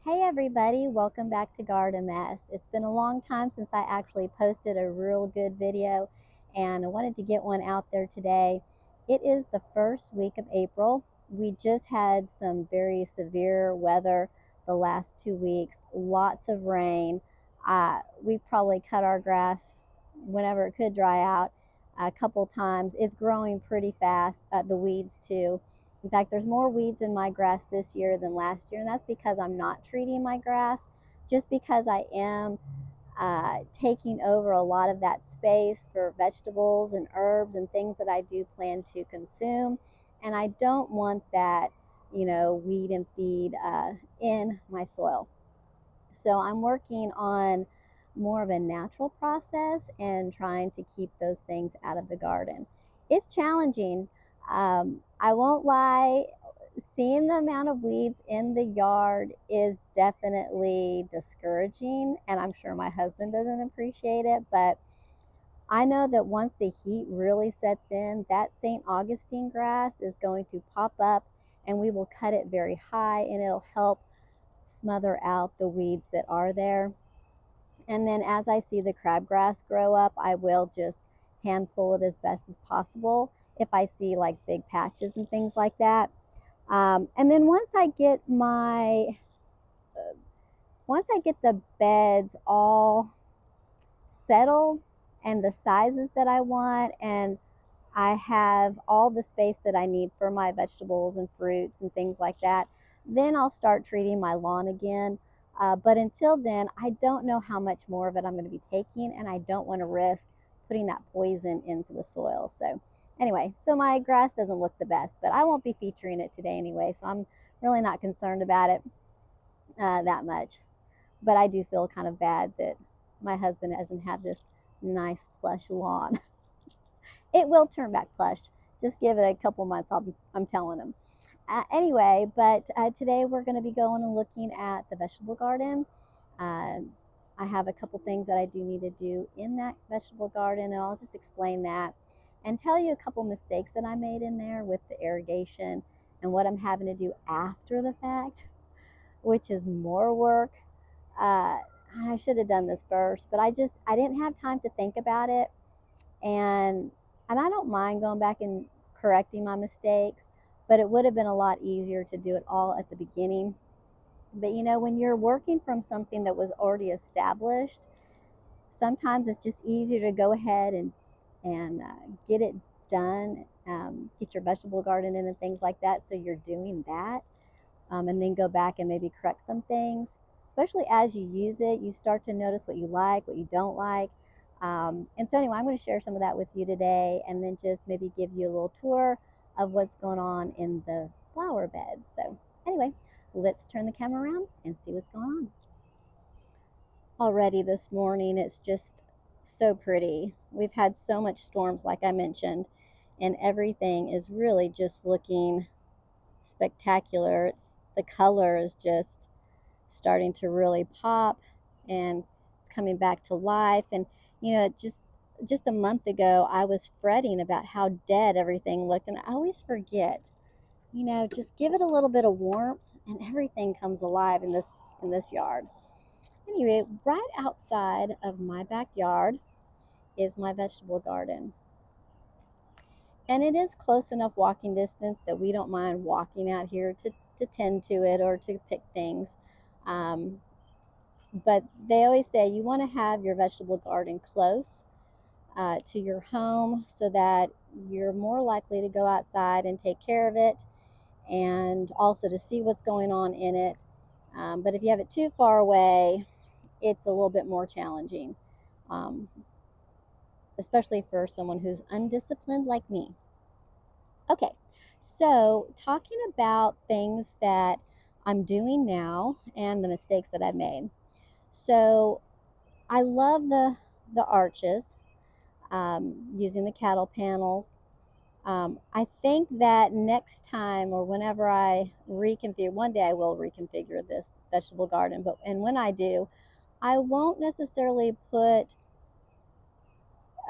Hey everybody, welcome back to Garden Mess. It's been a long time since I actually posted a real good video and I wanted to get one out there today. It is the first week of April. We just had some very severe weather the last 2 weeks, lots of rain. We've probably cut our grass whenever it could dry out a couple times. It's growing pretty fast, the weeds too. In fact, there's more weeds in my grass this year than last year, and that's because I'm not treating my grass, just because I am taking over a lot of that space for vegetables and herbs and things that I do plan to consume. And I don't want that, weed and feed in my soil. So I'm working on more of a natural process and trying to keep those things out of the garden. It's challenging. I won't lie, seeing the amount of weeds in the yard is definitely discouraging, and I'm sure my husband doesn't appreciate it, but I know that once the heat really sets in, that St. Augustine grass is going to pop up and we will cut it very high and it'll help smother out the weeds that are there. And then as I see the crabgrass grow up, I will just hand pull it as best as possible if I see like big patches and things like that. And then once I get the beds all settled and the sizes that I want, and I have all the space that I need for my vegetables and fruits and things like that, then I'll start treating my lawn again. But until then, I don't know how much more of it I'm going to be taking, and I don't want to risk putting that poison into the soil. So anyway, so my grass doesn't look the best, but I won't be featuring it today anyway, so I'm really not concerned about it that much. But I do feel kind of bad that my husband doesn't have this nice plush lawn. It will turn back plush. Just give it a couple months. I'm telling him. Anyway, but today we're going to be going and looking at the vegetable garden. Uh, I have a couple things that I do need to do in that vegetable garden, and I'll just explain that and tell you a couple mistakes that I made in there with the irrigation and what I'm having to do after the fact, which is more work. Uh, I should have done this first, but I didn't have time to think about it, and I don't mind going back and correcting my mistakes, but it would have been a lot easier to do it all at the beginning. But when you're working from something that was already established, sometimes it's just easier to go ahead and get it done, get your vegetable garden in and things like that. So you're doing that, and then go back and maybe correct some things. Especially as you use it, you start to notice what you like, what you don't like. And so anyway, I'm going to share some of that with you today, and then just maybe give you a little tour of what's going on in the flower beds. So anyway, let's turn the camera around and see what's going on. Already this morning, it's just so pretty. We've had so much storms, like I mentioned, and everything is really just looking spectacular. The color is just starting to really pop, and it's coming back to life. And just a month ago I was fretting about how dead everything looked, and I always forget, just give it a little bit of warmth and everything comes alive in this yard. Anyway, right outside of my backyard is my vegetable garden, and it is close enough walking distance that we don't mind walking out here to tend to it or to pick things. um, but they always say you want to have your vegetable garden close to your home so that you're more likely to go outside and take care of it, and also to see what's going on in it. But if you have it too far away, it's a little bit more challenging, um, especially for someone who's undisciplined like me. Okay, so talking about things that I'm doing now and the mistakes that I've made. So I love the arches, using the cattle panels. I think that next time, or whenever I reconfigure, one day I will reconfigure this vegetable garden, and when I do, I won't necessarily put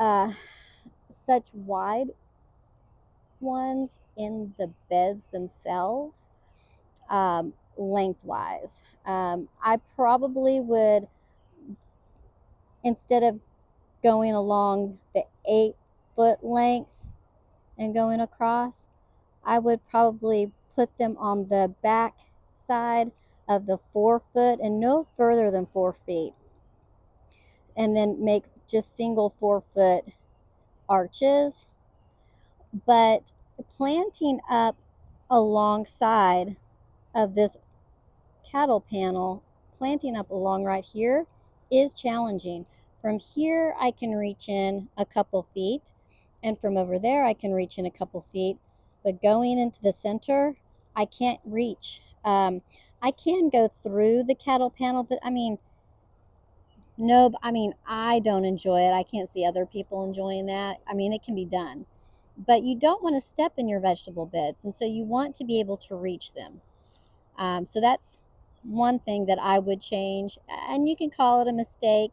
uh, such wide ones in the beds themselves. lengthwise. I probably would, instead of going along the 8 foot length and going across, I would probably put them on the back side of the 4 foot and no further than 4 feet, and then make just single 4 foot arches. But planting up alongside of this cattle panel, planting up along right here is challenging. From here, I can reach in a couple feet, and from over there, I can reach in a couple feet. But going into the center, I can't reach. I can go through the cattle panel, but I mean, no, I mean, I don't enjoy it. I can't see other people enjoying that. I mean, it can be done, but you don't want to step in your vegetable beds, and so you want to be able to reach them. So that's one thing that I would change, and you can call it a mistake,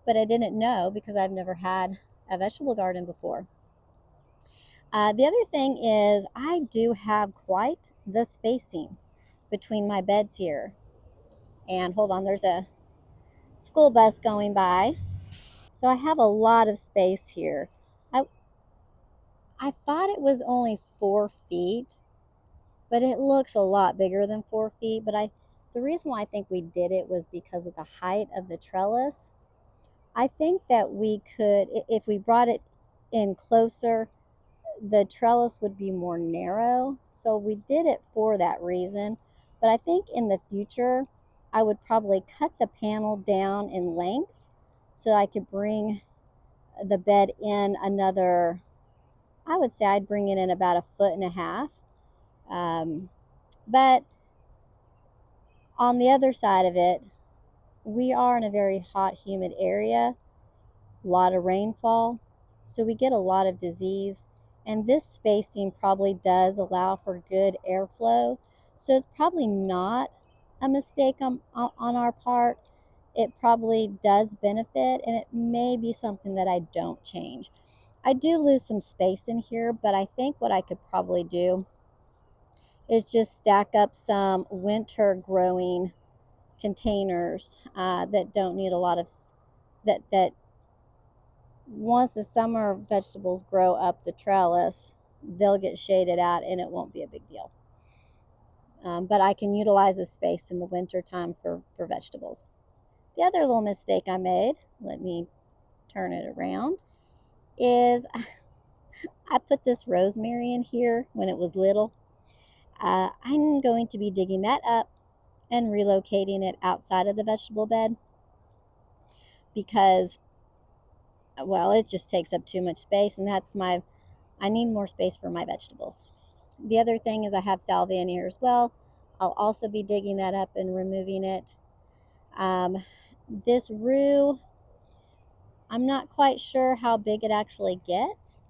but I didn't know because I've never had a vegetable garden before. The other thing is I do have quite the spacing between my beds here. And hold on, there's a school bus going by. So I have a lot of space here. I, I thought it was only 4 feet, but it looks a lot bigger than 4 feet. But the reason why I think we did it was because of the height of the trellis. I think that we could, if we brought it in closer, the trellis would be more narrow. So we did it for that reason. But I think in the future, I would probably cut the panel down in length so I could bring the bed in another, I would say I'd bring it in about 1.5 feet. But on the other side of it, we are in a very hot, humid area, a lot of rainfall, so we get a lot of disease. And this spacing probably does allow for good airflow. So it's probably not a mistake on our part. It probably does benefit, and it may be something that I don't change. I do lose some space in here, but I think what I could probably do is just stack up some winter growing containers that don't need a lot of, that once the summer vegetables grow up the trellis, they'll get shaded out and it won't be a big deal. But I can utilize the space in the winter time for vegetables. The other little mistake I made, let me turn it around, is I put this rosemary in here when it was little. I'm going to be digging that up and relocating it outside of the vegetable bed because, well, it just takes up too much space, and I need more space for my vegetables. The other thing is I have salvia in here as well. I'll also be digging that up and removing it. This rue, I'm not quite sure how big it actually gets,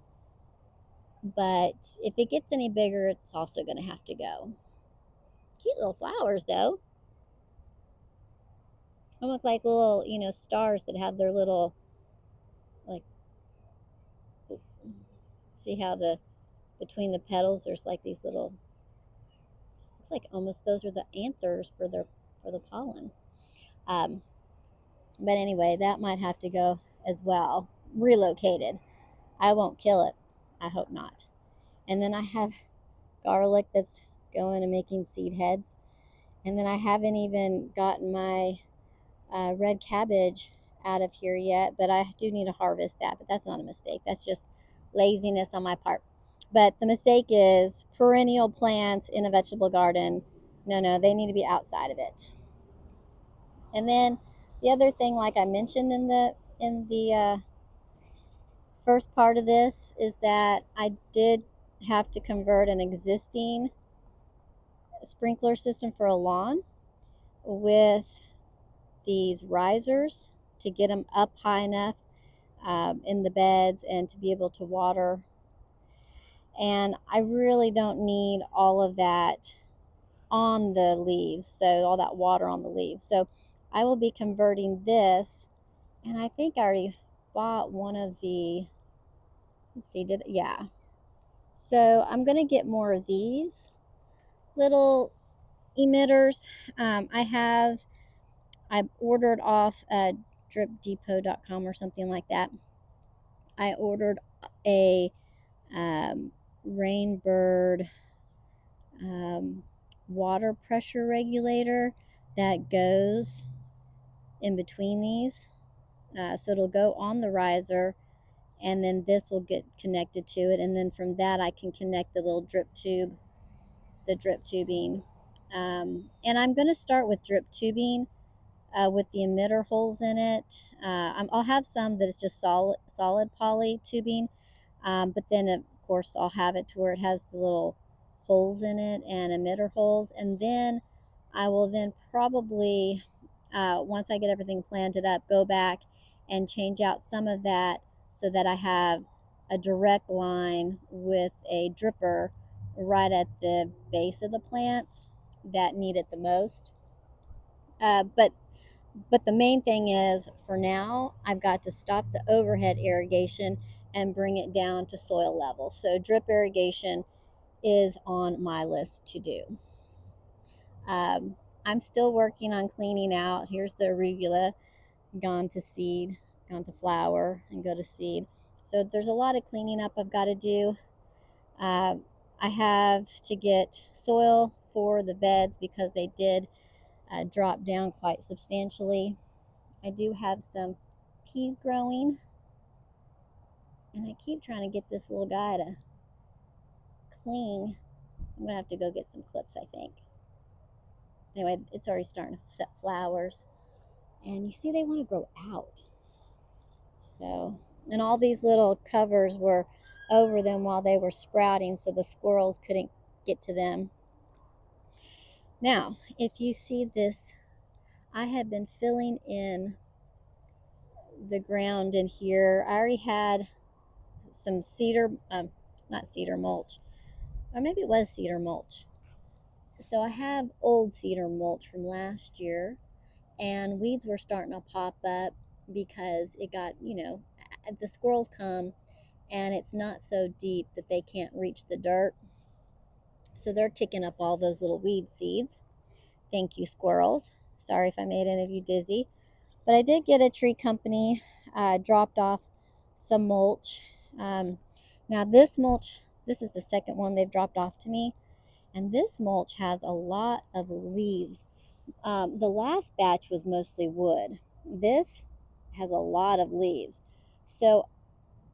but if it gets any bigger, it's also going to have to go. Cute little flowers, though. They look like little, stars that have their little, like, see how between the petals, there's like these little, looks like almost those are the anthers for the pollen. Um, but anyway, that might have to go as well, relocated. I won't kill it. I hope not. And then I have garlic that's going and making seed heads. And then I haven't even gotten my red cabbage out of here yet, but I do need to harvest that. But that's not a mistake. That's just laziness on my part. But the mistake is perennial plants in a vegetable garden. No, they need to be outside of it. And then the other thing, like I mentioned in the first part of this, is that I did have to convert an existing sprinkler system for a lawn with these risers to get them up high enough in the beds and to be able to water. And I really don't need all of that on the leaves, so all that water on the leaves. So I will be converting this, and I think I already bought one of the, let's see, yeah. So I'm going to get more of these little emitters. I ordered off dripdepot.com or something like that. I ordered a Rainbird water pressure regulator that goes in between these. So it'll go on the riser, and then this will get connected to it, and then from that I can connect the little drip tube, the drip tubing. And I'm going to start with drip tubing with the emitter holes in it. I'll have some that is just solid poly tubing, but then of course I'll have it to where it has the little holes in it and emitter holes, and then I will then probably, once I get everything planted up, go back and change out some of that so that I have a direct line with a dripper right at the base of the plants that need it the most. But the main thing is, for now, I've got to stop the overhead irrigation and bring it down to soil level. So drip irrigation is on my list to do. I'm still working on cleaning out. Here's the arugula, gone to seed, gone to flower, and go to seed. So there's a lot of cleaning up I've got to do. I have to get soil for the beds because they did drop down quite substantially. I do have some peas growing, and I keep trying to get this little guy to cling. I'm gonna have to go get some clips, I think. Anyway, it's already starting to set flowers, and you see they want to grow out. So, and all these little covers were over them while they were sprouting, so the squirrels couldn't get to them. Now, if you see this, I have been filling in the ground in here. I already had some cedar, not cedar mulch, or maybe it was cedar mulch. So I have old cedar mulch from last year, and weeds were starting to pop up because it got, the squirrels come and it's not so deep that they can't reach the dirt. So they're kicking up all those little weed seeds. Thank you, squirrels. Sorry if I made any of you dizzy. But I did get a tree company, dropped off some mulch. Now this mulch, this is the second one they've dropped off to me. And this mulch has a lot of leaves. The last batch was mostly wood. This has a lot of leaves. So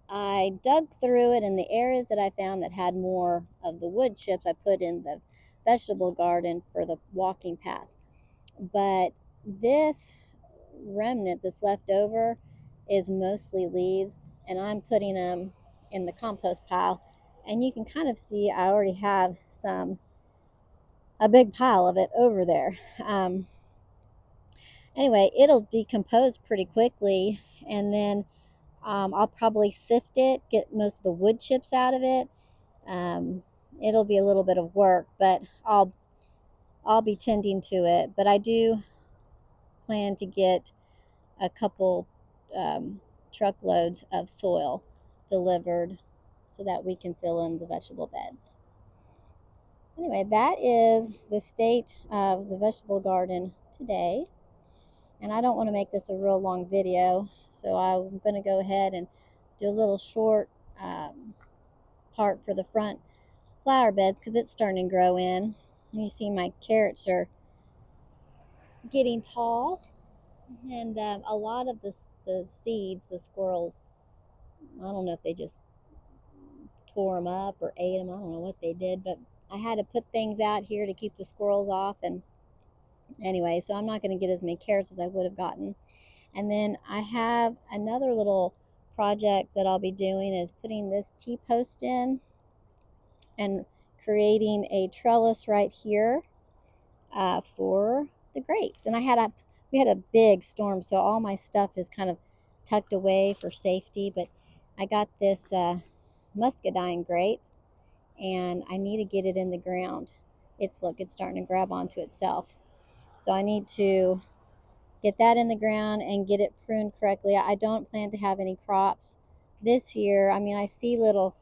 I dug through it, and the areas that I found that had more of the wood chips I put in the vegetable garden for the walking path. But this remnant that's left over is mostly leaves, and I'm putting them in the compost pile. And you can kind of see I already have a big pile of it over there. Anyway, it'll decompose pretty quickly, and then I'll probably sift it, get most of the wood chips out of it. It'll be a little bit of work, but I'll be tending to it. But I do plan to get a couple truckloads of soil delivered so that we can fill in the vegetable beds. Anyway, that is the state of the vegetable garden today. And I don't want to make this a real long video, so I'm going to go ahead and do a little short part for the front flower beds because it's starting to grow in. You see my carrots are getting tall, and a lot of the seeds, the squirrels, I don't know if they just tore them up or ate them. I don't know what they did, but I had to put things out here to keep the squirrels off. And anyway, so I'm not going to get as many carrots as I would have gotten. And then I have another little project that I'll be doing is putting this T-post in and creating a trellis right here for the grapes. And we had a big storm, so all my stuff is kind of tucked away for safety. But I got this muscadine grape, and I need to get it in the ground. It's starting to grab onto itself. So I need to get that in the ground and get it pruned correctly. I don't plan to have any crops this year. I mean, I see little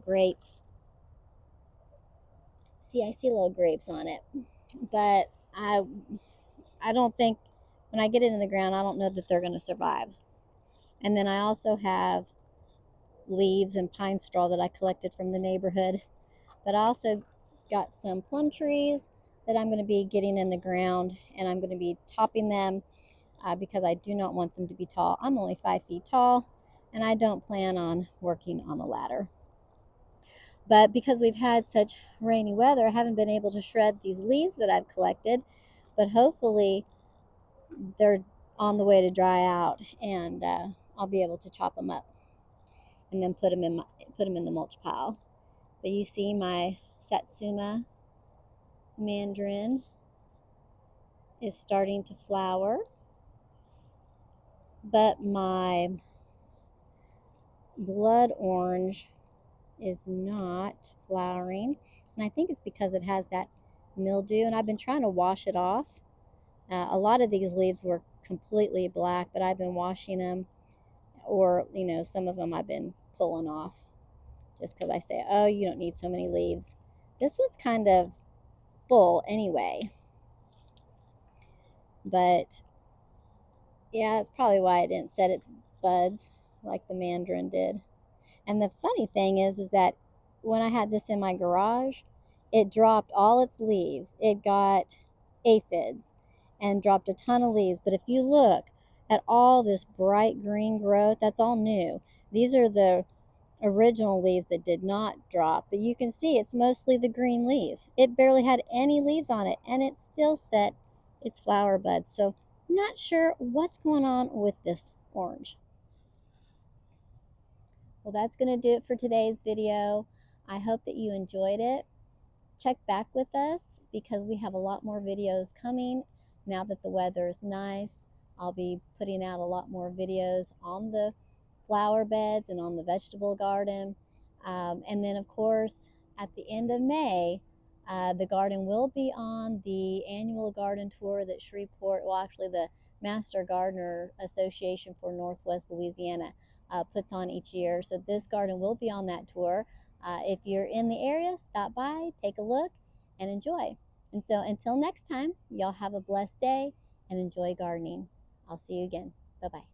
grapes see, I see little grapes on it, but I don't think, when I get it in the ground, I don't know that they're going to survive. And then I also have leaves and pine straw that I collected from the neighborhood. But I also got some plum trees that I'm going to be getting in the ground, and I'm going to be topping them because I do not want them to be tall. I'm only 5 feet tall, and I don't plan on working on a ladder. But because we've had such rainy weather, I haven't been able to shred these leaves that I've collected, but hopefully they're on the way to dry out, and I'll be able to chop them up and then put them in the mulch pile. But you see my Satsuma mandarin is starting to flower, but my blood orange is not flowering, and I think it's because it has that mildew, and I've been trying to wash it off. A lot of these leaves were completely black, but I've been washing them, or some of them I've been pulling off just because I say, oh, you don't need so many leaves. This one's kind of full anyway, but yeah, that's probably why it didn't set its buds like the mandarin did. And the funny thing is that when I had this in my garage, it dropped all its leaves. It got aphids and dropped a ton of leaves. But if you look at all this bright green growth, that's all new. These are the original leaves that did not drop. But you can see it's mostly the green leaves. It barely had any leaves on it, and it still set its flower buds. So not sure what's going on with this orange. Well, that's going to do it for today's video. I hope that you enjoyed it. Check back with us because we have a lot more videos coming now that the weather is nice. I'll be putting out a lot more videos on the flower beds and on the vegetable garden. And then, of course, at the end of May, the garden will be on the annual garden tour that Shreveport, well, actually the Master Gardener Association for Northwest Louisiana puts on each year. So this garden will be on that tour. If you're in the area, stop by, take a look, and enjoy. And so until next time, y'all have a blessed day and enjoy gardening. I'll see you again. Bye-bye.